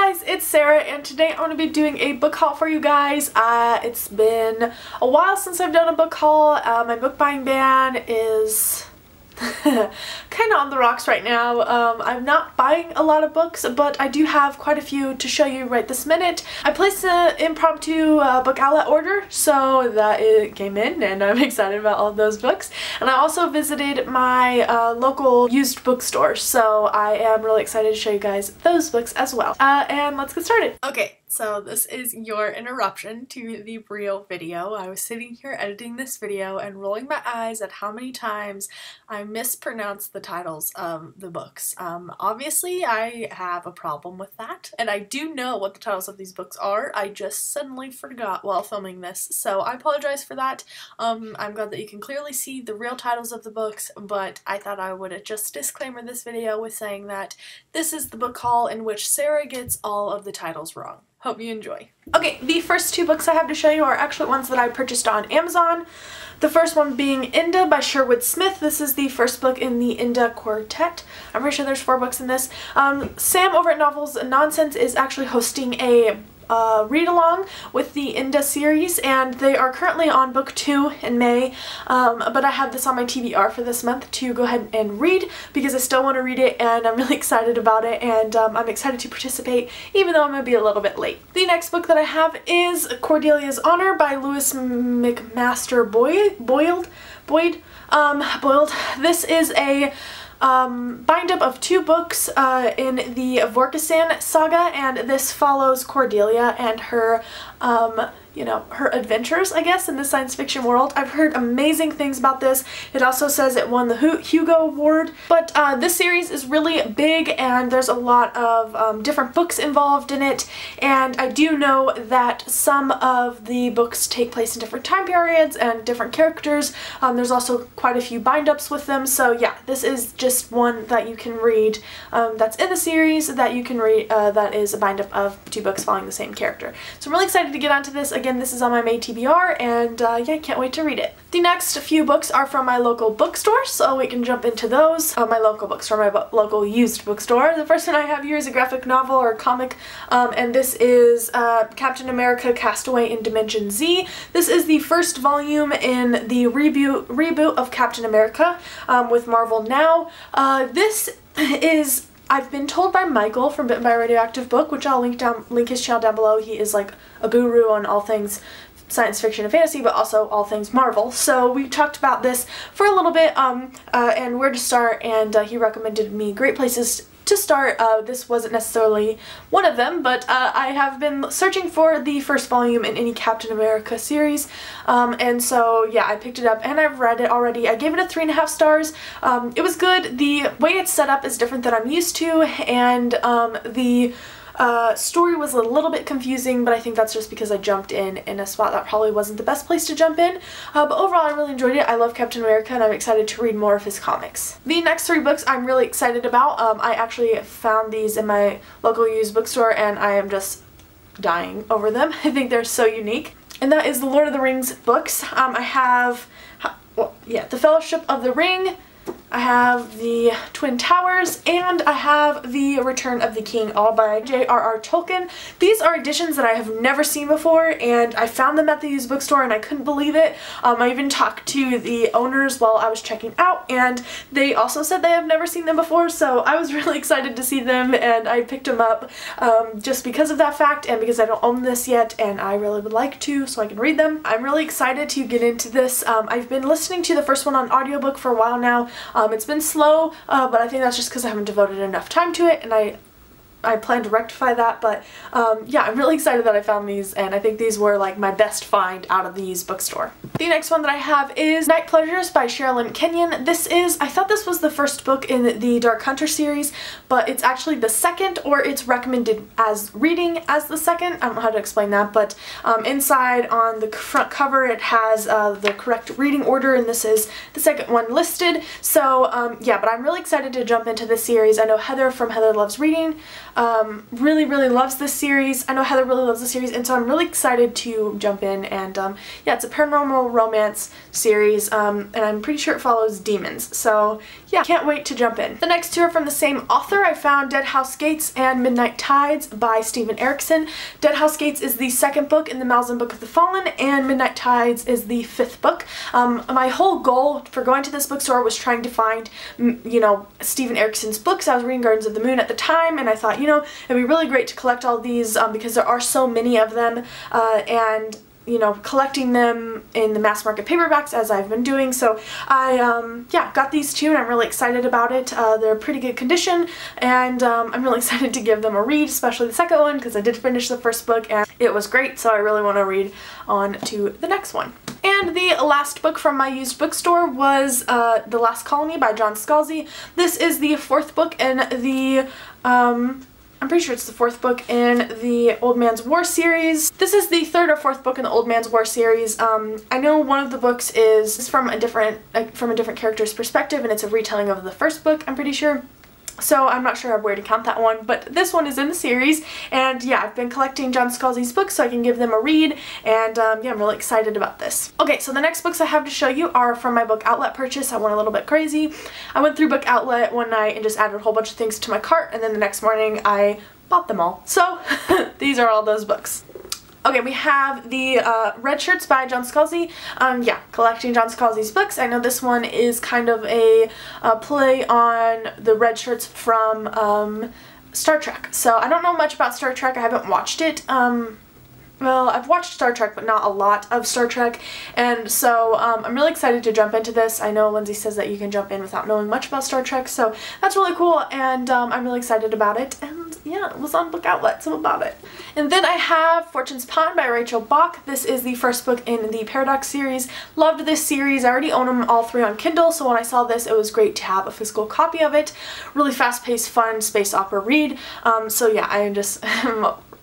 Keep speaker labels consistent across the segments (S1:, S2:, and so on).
S1: guys, it's Sarah, and today I'm going to be doing a book haul for you guys. It's been a while since I've done a book haul. My book buying ban is kind of on the rocks right now. I'm not buying a lot of books, but I do have quite a few to show you right this minute. I placed an impromptu book outlet order, so that it came in, and I'm excited about all of those books. And I also visited my local used bookstore, so I am really excited to show you guys those books as well. And let's get started. Okay, so this is your interruption to the real video. I was sitting here editing this video and rolling my eyes at how many times I mispronounced the titles of the books. Obviously I have a problem with that, and I do know what the titles of these books are. I just suddenly forgot while filming this, so I apologize for that. I'm glad that you can clearly see the real titles of the books, but I thought I would just disclaimer this video with saying that this is the book haul in which Sarah gets all of the titles wrong. Hope you enjoy. Okay, the first two books I have to show you are actually ones that I purchased on Amazon. The first one being Inda by Sherwood Smith. This is the first book in the Inda Quartet. I'm pretty sure there's 4 books in this. Sam over at Novels and Nonsense is actually hosting a read-along with the Inda series, and they are currently on book 2 in May, but I have this on my TBR for this month to go ahead and read because I still want to read it, and I'm really excited about it, and I'm excited to participate even though I'm going to be a little bit late. The next book that I have is Cordelia's Honor by Louis McMaster Boyd. This is a bind-up of 2 books in the Vorkassin saga, and this follows Cordelia and her her adventures, I guess, in the science fiction world. I've heard amazing things about this. It also says it won the Hugo Award, but this series is really big and there's a lot of different books involved in it, and I do know that some of the books take place in different time periods and different characters. There's also quite a few bind-ups with them, so yeah, this is just one that you can read that's in the series that you can read that is a bind-up of 2 books following the same character. So I'm really excited to get onto this. Again, this is on my May TBR, and yeah, can't wait to read it. The next few books are from my local bookstore, so we can jump into those. My local bookstore, my local used bookstore. The first one I have here is a graphic novel or comic, and this is Captain America Castaway in Dimension Z. This is the first volume in the reboot of Captain America with Marvel Now. This is, I've been told by Michael from Bitten by a Radioactive Book, which I'll link his channel down below. He is like a guru on all things science fiction and fantasy, but also all things Marvel. So we talked about this for a little bit and where to start, and he recommended me great places to start. This wasn't necessarily one of them, but I have been searching for the first volume in any Captain America series, and so yeah, I picked it up and I've read it already. I gave it a 3.5 stars. It was good. The way it's set up is different than I'm used to, and the story was a little bit confusing, but I think that's just because I jumped in a spot that probably wasn't the best place to jump in. But overall, I really enjoyed it. I love Captain America, and I'm excited to read more of his comics. The next 3 books I'm really excited about. I actually found these in my local used bookstore, and I am just dying over them. I think they're so unique. And that is the Lord of the Rings books. I have, The Fellowship of the Ring, I have the Twin Towers, and I have the Return of the King, all by J.R.R. Tolkien. These are editions that I have never seen before, and I found them at the used bookstore and I couldn't believe it. I even talked to the owners while I was checking out, and they also said they have never seen them before, so I was really excited to see them, and I picked them up just because of that fact and because I don't own this yet and I really would like to so I can read them. I'm really excited to get into this. I've been listening to the first one on audiobook for a while now. It's been slow, but I think that's just because I haven't devoted enough time to it, and I plan to rectify that, but yeah, I'm really excited that I found these, and I think these were like my best find out of the used bookstore. The next one that I have is Night Pleasures by Sherilyn Kenyon. I thought this was the first book in the Dark Hunter series, but it's actually the second, or it's recommended as reading as the second. I don't know how to explain that, but inside on the front cover it has the correct reading order, and this is the second one listed. So yeah, but I'm really excited to jump into this series. I know Heather from Heather Loves Reading really loves this series. I know Heather really loves the series, and so I'm really excited to jump in. And yeah, it's a paranormal romance series, and I'm pretty sure it follows demons. So yeah, can't wait to jump in. The next two are from the same author. I found Dead House Gates and Midnight Tides by Steven Erikson. Dead House Gates is the second book in the Malzahn Book of the Fallen, and Midnight Tides is the fifth book. My whole goal for going to this bookstore was trying to find, you know, Steven Erikson's books. I was reading Gardens of the Moon at the time, and I thought, you know, it'd be really great to collect all these because there are so many of them, and you know, collecting them in the mass market paperbacks as I've been doing. So I yeah, got these two and I'm really excited about it. They're pretty good condition, and I'm really excited to give them a read, especially the second one, because I did finish the first book and it was great, so I really want to read on to the next one. And the last book from my used bookstore was The Last Colony by John Scalzi. This is the fourth book in the I'm pretty sure it's the fourth book in the Old Man's War series. This is the third or fourth book in the Old Man's War series. I know one of the books is from a different character's perspective, and it's a retelling of the first book, I'm pretty sure. So I'm not sure where to count that one, but this one is in the series, and yeah, I've been collecting John Scalzi's books so I can give them a read, and yeah, I'm really excited about this. Okay, so the next books I have to show you are from my book outlet purchase. I went a little bit crazy. I went through book outlet one night and just added a whole bunch of things to my cart, and then the next morning I bought them all. So these are all those books. Okay, we have the Red Shirts by John Scalzi. Yeah, collecting John Scalzi's books. I know this one is kind of a play on the Red Shirts from Star Trek. So I don't know much about Star Trek. I haven't watched it. Well, I've watched Star Trek, but not a lot of Star Trek, and so I'm really excited to jump into this. I know Lindsay says that you can jump in without knowing much about Star Trek, so that's really cool, and I'm really excited about it, and yeah, it was on book outlet, so about it. And then I have Fortune's Pawn by Rachel Bach. This is the first book in the Paradox series. Loved this series. I already own them all three on Kindle, so when I saw this, it was great to have a physical copy of it. Really fast-paced, fun space opera read, so yeah, I am just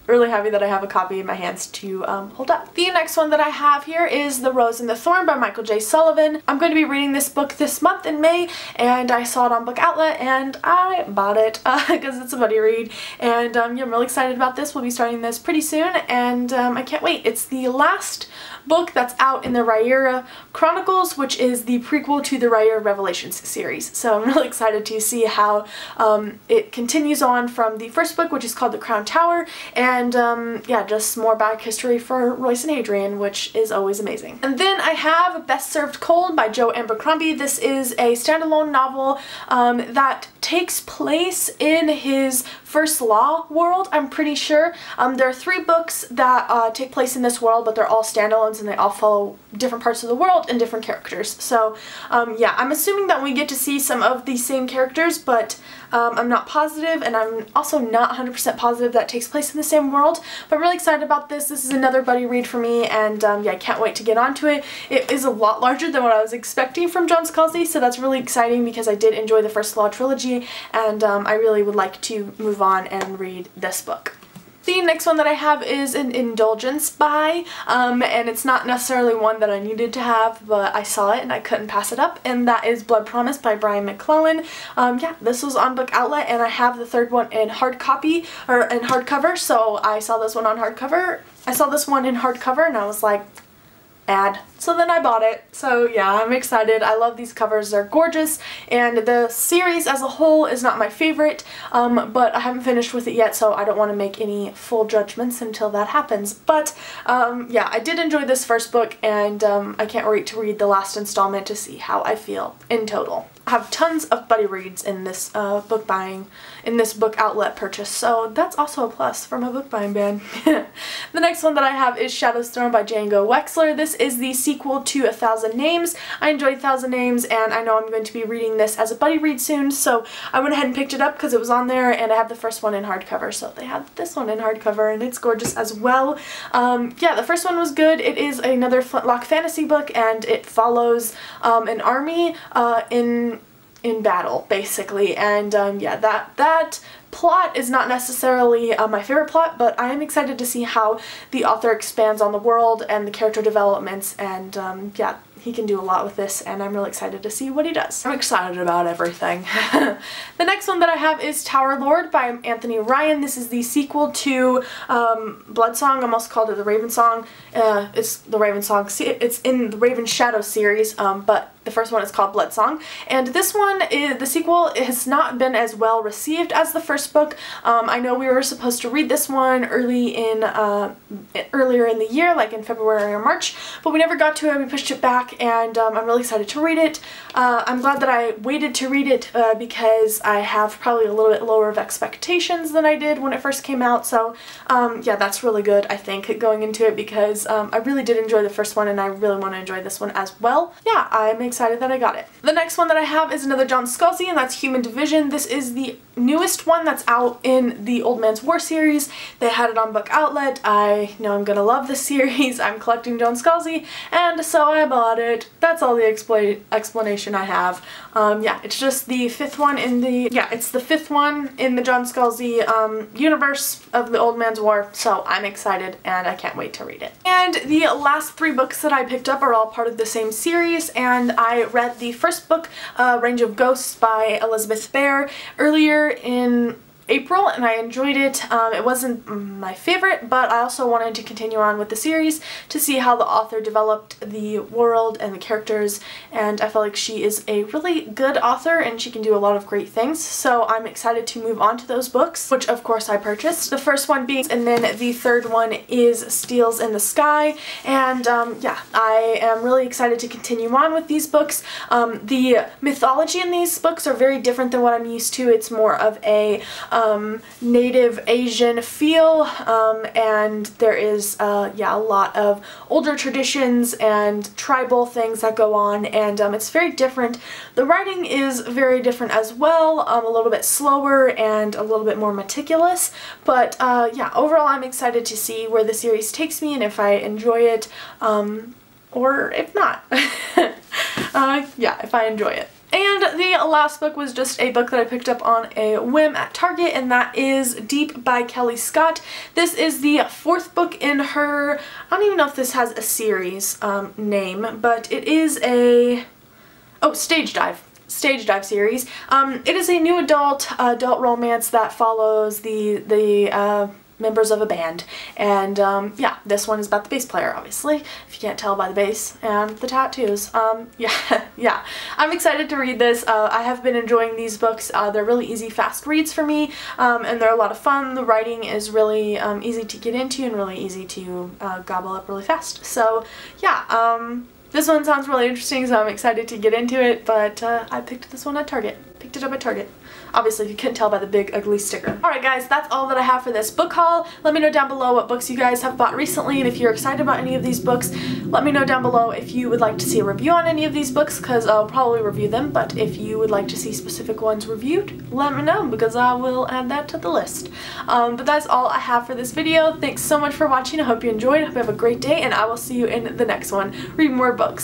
S1: really happy that I have a copy in my hands to hold up. The next one that I have here is The Rose and the Thorn by Michael J. Sullivan. I'm going to be reading this book this month in May, and I saw it on book outlet and I bought it because it's a buddy read, and yeah, I'm really excited about this. We'll be starting this pretty soon, and I can't wait. It's the last book that's out in the Rhaenyra Chronicles, which is the prequel to the Rhaenyra Revelations series. So I'm really excited to see how it continues on from the first book, which is called The Crown Tower, and yeah, just more back history for Royce and Adrian, which is always amazing. And then I have Best Served Cold by Joe Abercrombie. This is a standalone novel that takes place in his First Law world, I'm pretty sure. There are three books that take place in this world, but they're all standalones and they all follow different parts of the world and different characters. So yeah, I'm assuming that we get to see some of the same characters, but I'm not positive, and I'm also not 100% positive that takes place in the same world, but I'm really excited about this. This is another buddy read for me, and yeah, I can't wait to get onto it. It is a lot larger than what I was expecting from John Scalzi, so that's really exciting because I did enjoy the First Law trilogy, and I really would like to move on and read this book. The next one that I have is an indulgence buy, and it's not necessarily one that I needed to have, but I saw it and I couldn't pass it up, and that is Blood Promise by Brian McClellan. Yeah, this was on book outlet, and I have the third one in hard copy, or in hardcover, so I saw this one on hardcover. I saw this one in hardcover, and I was like, add. So then I bought it. So yeah, I'm excited. I love these covers. They're gorgeous, and the series as a whole is not my favorite, but I haven't finished with it yet, so I don't want to make any full judgments until that happens. But yeah, I did enjoy this first book, and I can't wait to read the last installment to see how I feel in total. I have tons of buddy reads in this book outlet purchase, so that's also a plus for my book buying ban. The next one that I have is Shadows Thrown by Django Wexler. This is the sequel to A Thousand Names. I enjoyed 1,000 Names, and I know I'm going to be reading this as a buddy read soon, so I went ahead and picked it up because it was on there, and I have the first one in hardcover, so they have this one in hardcover, and it's gorgeous as well. Yeah, the first one was good. It is another Flintlock fantasy book, and it follows an army in battle, basically, and yeah, that plot is not necessarily my favorite plot, but I am excited to see how the author expands on the world and the character developments, and yeah, he can do a lot with this, and I'm really excited to see what he does. I'm excited about everything. The next one that I have is Tower Lord by Anthony Ryan. This is the sequel to Blood Song. I almost called it the Raven Song. It's the Raven Song. It's in the Raven Shadow series, but the first one is called Blood Song, and this one, the sequel, has not been as well received as the first book. I know we were supposed to read this one earlier in the year, like in February or March, but we never got to it. We pushed it back, and I'm really excited to read it. I'm glad that I waited to read it because I have probably a little bit lower of expectations than I did when it first came out, so yeah, that's really good, I think, going into it, because I really did enjoy the first one, and I really want to enjoy this one as well. Yeah, I'm excited that I got it. The next one that I have is another John Scalzi, and that's Human Division. This is the newest one that's out in the Old Man's War series. They had it on Book Outlet. I know I'm gonna love this series. I'm collecting John Scalzi, and so I bought it. That's all the explanation I have. Yeah, it's just the fifth one in the John Scalzi universe of the Old Man's War, so I'm excited and I can't wait to read it. And the last 3 books that I picked up are all part of the same series, and I read the first book, Range of Ghosts by Elizabeth Bear, earlier in April, and I enjoyed it. It wasn't my favorite, but I also wanted to continue on with the series to see how the author developed the world and the characters, and I feel like she is a really good author and she can do a lot of great things, so I'm excited to move on to those books, which of course I purchased. The first one being, and then the third one is Steals in the Sky, and yeah, I am really excited to continue on with these books. The mythology in these books are very different than what I'm used to. It's more of a Native Asian feel, and there is yeah, a lot of older traditions and tribal things that go on, and it's very different. The writing is very different as well, a little bit slower and a little bit more meticulous, but yeah, overall I'm excited to see where the series takes me and if I enjoy it, or if not. Yeah, if I enjoy it. And the last book was just a book that I picked up on a whim at Target, and that is Deep by Kelly Scott. This is the 4th book in her, I don't even know if this has a series name, but it is a, Stage Dive series. It is a new adult romance that follows the members of a band, and yeah, this one is about the bass player, obviously, if you can't tell by the bass and the tattoos. Yeah, I'm excited to read this. I have been enjoying these books. They're really easy, fast reads for me, and they're a lot of fun. The writing is really easy to get into and really easy to gobble up really fast. So yeah, this one sounds really interesting, so I'm excited to get into it, but I picked this one at Target. Picked it up at Target. Obviously, if you couldn't tell by the big ugly sticker. Alright guys, that's all that I have for this book haul. Let me know down below what books you guys have bought recently, and if you're excited about any of these books, let me know down below if you would like to see a review on any of these books, because I'll probably review them, but if you would like to see specific ones reviewed, let me know, because I will add that to the list. But that's all I have for this video. Thanks so much for watching. I hope you enjoyed. I hope you have a great day, and I will see you in the next one. Read more books.